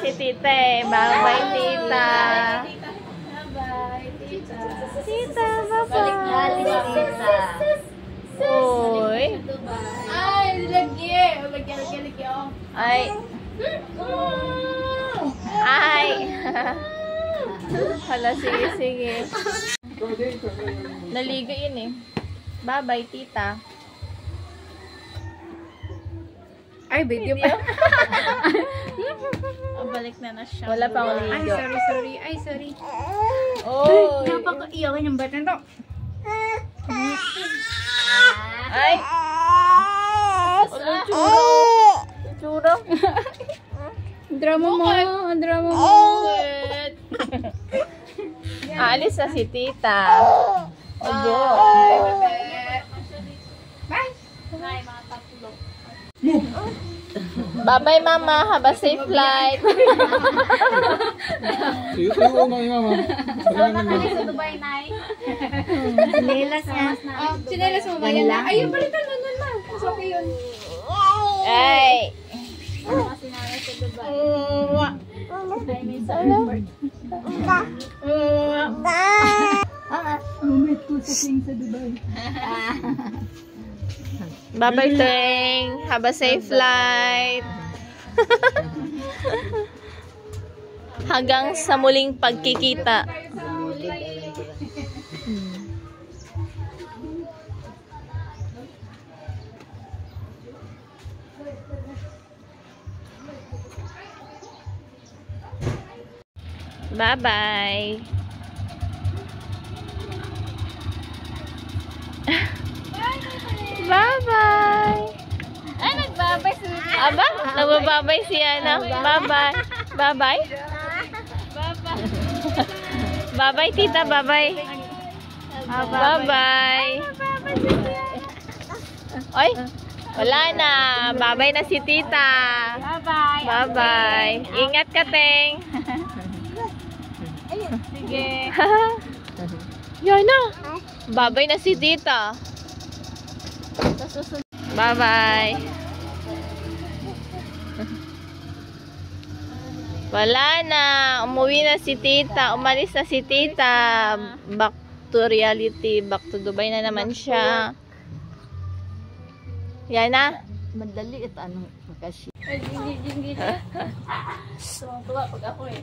si tita eh. Bye-bye, tita. Bye-bye, tita. Tita, bye-bye. Balik na tita. Uy. Ay, lagi. Lagi. Ay. Ay. Hala, sige. Naligo yun eh. Bye-bye, tita. Ay, video pa. Balik na siya. Wala pa akong Ay, ligo. sorry. Ay, sorry. Oh. Napaka-iyakin yung bata to. Ay. Ano tsura? Drama mo. Aalis na si tita. Obo. Bye. Ay, mga tatlo. Bye-bye, mama. Have a safe flight. Sige, tayo mo kay mama. Sa Dubai, Nay. Sinelas niya. Sinelas mo ba yan? Ayun, balikan mo nun, ma. Mas okay yun. Ay. Kasi nanay sa Dubai. Ay, may support. Umit ko sa sing sa Dubai. Bye-bye, Teng. Have a safe flight. Hanggang sa muling pagkikita. Bye-bye. Bye-bye. Ay, nagbabay si Aba, nagbababay si Ana. Bye-bye. Bye-bye. Bye-bye, tita. Bye-bye. Bye-bye. Oy, wala na. Bye-bye na si tita. Bye-bye. Bye-bye. Ingat ka, Teng. Sige. Yan na. Bye-bye na si tita. Bye-bye. Wala na. Umuwi na si tita. Umalis na si tita. Back to reality. Back to Dubai na naman siya. Yan na. Madali ito anong makasya. Ay, hindi. Tuwang-tuwa pag ako eh.